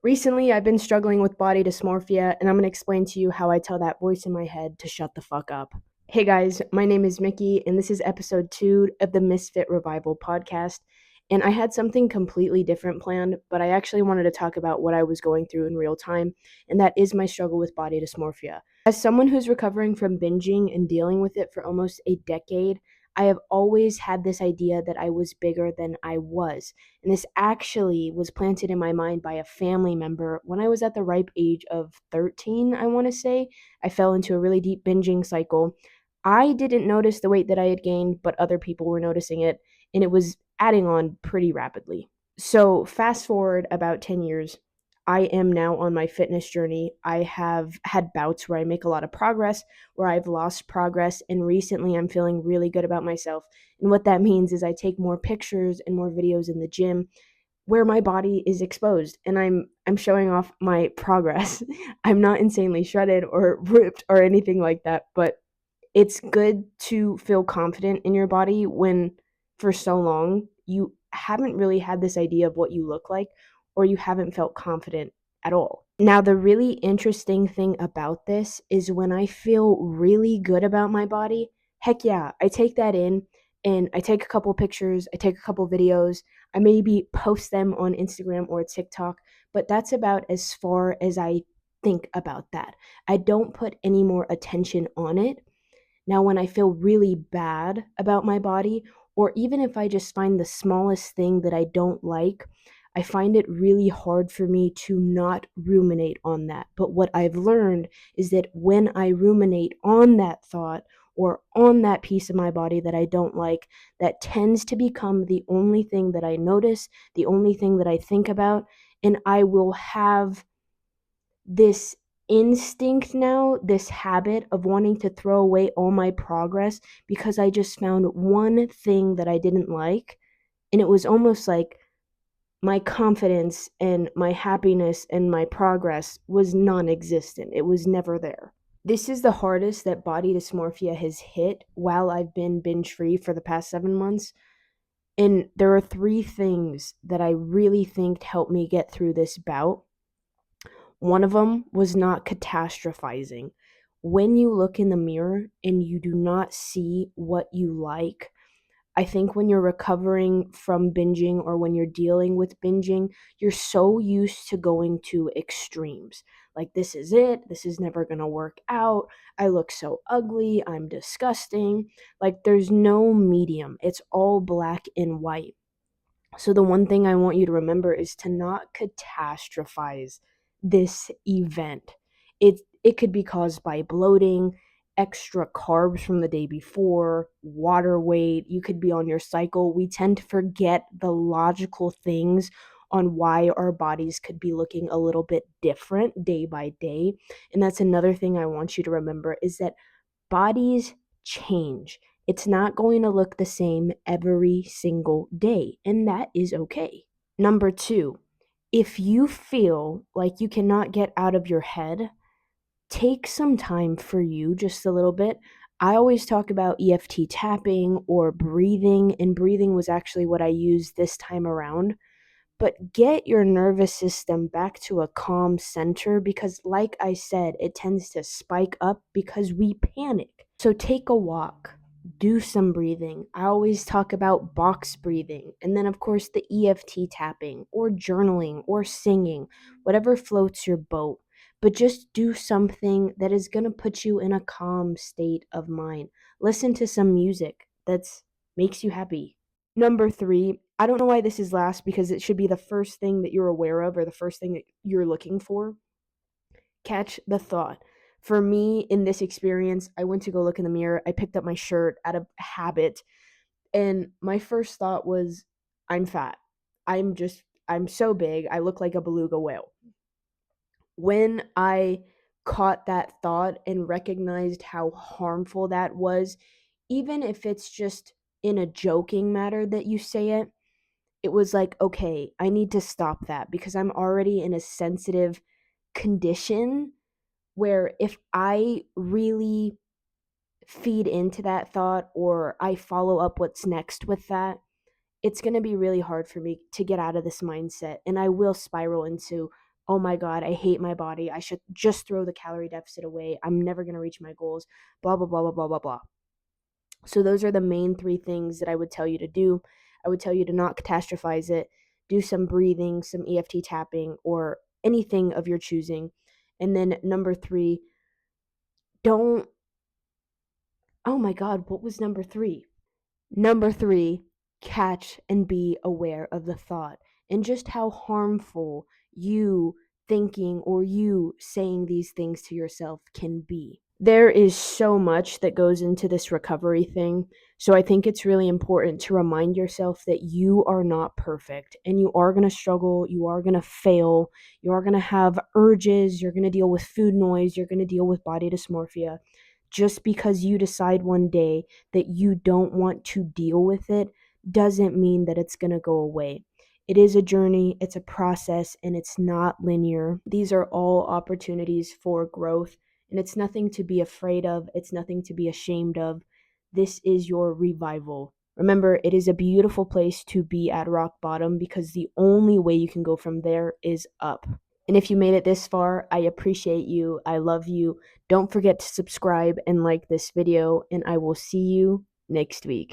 Recently, I've been struggling with body dysmorphia, and I'm going to explain to you how I tell that voice in my head to shut the fuck up. Hey guys, my name is Mickey, and this is episode 2 of the Misfit Revival podcast. And I had something completely different planned, but I actually wanted to talk about what I was going through in real time, and that is my struggle with body dysmorphia. As someone who's recovering from binging and dealing with it for almost a decade, I have always had this idea that I was bigger than I was. And this actually was planted in my mind by a family member when I was at the ripe age of 13, I want to say. I fell into a really deep binging cycle. I didn't notice the weight that I had gained, but other people were noticing it, and it was adding on pretty rapidly. So, fast forward about 10 years, I am now on my fitness journey. I have had bouts where I make a lot of progress, where I've lost progress, and recently I'm feeling really good about myself. And what that means is I take more pictures and more videos in the gym where my body is exposed and I'm showing off my progress. I'm not insanely shredded or ripped or anything like that, but it's good to feel confident in your body when for so long you haven't really had this idea of what you look like or you haven't felt confident at all. Now, the really interesting thing about this is when I feel really good about my body, heck yeah, I take that in and I take a couple pictures, I take a couple videos, I maybe post them on Instagram or TikTok, but that's about as far as I think about that. I don't put any more attention on it. Now, when I feel really bad about my body, or even if I just find the smallest thing that I don't like, I find it really hard for me to not ruminate on that. But what I've learned is that when I ruminate on that thought or on that piece of my body that I don't like, that tends to become the only thing that I notice, the only thing that I think about, and I will have this instinct now, this habit of wanting to throw away all my progress because I just found one thing that I didn't like. And it was almost like my confidence and my happiness and my progress was non existent. It was never there. This is the hardest that body dysmorphia has hit while I've been binge free for the past 7 months. And there are three things that I really think helped me get through this bout. One of them was not catastrophizing. When you look in the mirror and you do not see what you like, I think when you're recovering from binging or when you're dealing with binging, you're so used to going to extremes. Like, this is it. This is never going to work out. I look so ugly. I'm disgusting. Like, there's no medium. It's all black and white. So the one thing I want you to remember is to not catastrophize this event. It could be caused by bloating, extra carbs from the day before, water weight, you could be on your cycle. We tend to forget the logical things on why our bodies could be looking a little bit different day by day. And that's another thing I want you to remember is that bodies change. It's not going to look the same every single day, and that is okay. Number 2, if you feel like you cannot get out of your head, take some time for you, just a little bit. I always talk about EFT tapping or breathing, and breathing was actually what I used this time around. But get your nervous system back to a calm center because, like I said, it tends to spike up because we panic. So take a walk, do some breathing. I always talk about box breathing, and then, of course, the EFT tapping or journaling or singing, whatever floats your boat. But just do something that is going to put you in a calm state of mind. Listen to some music that makes you happy. Number 3, I don't know why this is last because it should be the first thing that you're aware of or the first thing that you're looking for. Catch the thought. For me, in this experience, I went to go look in the mirror. I picked up my shirt out of habit, and my first thought was, I'm fat. I'm so big. I look like a beluga whale. When I caught that thought and recognized how harmful that was, even if it's just in a joking matter that you say it, it was like, okay, I need to stop that because I'm already in a sensitive condition where if I really feed into that thought or I follow up what's next with that, it's going to be really hard for me to get out of this mindset and I will spiral into oh my God, I hate my body. I should just throw the calorie deficit away. I'm never going to reach my goals, blah, blah, blah, blah, blah, blah, blah. So those are the main three things that I would tell you to do. I would tell you to not catastrophize it, do some breathing, some EFT tapping, or anything of your choosing. And then number three, don't, oh my God, what was number three? Number three, catch and be aware of the thought and just how harmful you thinking or you saying these things to yourself can be. There is so much that goes into this recovery thing. So I think it's really important to remind yourself that you are not perfect and you are going to struggle, you are going to fail, you are going to have urges, you're going to deal with food noise, you're going to deal with body dysmorphia. Just because you decide one day that you don't want to deal with it doesn't mean that it's going to go away. It is a journey, it's a process, and it's not linear. These are all opportunities for growth, and it's nothing to be afraid of, it's nothing to be ashamed of. This is your revival. Remember, it is a beautiful place to be at rock bottom because the only way you can go from there is up. And if you made it this far, I appreciate you. I love you. Don't forget to subscribe and like this video, and I will see you next week.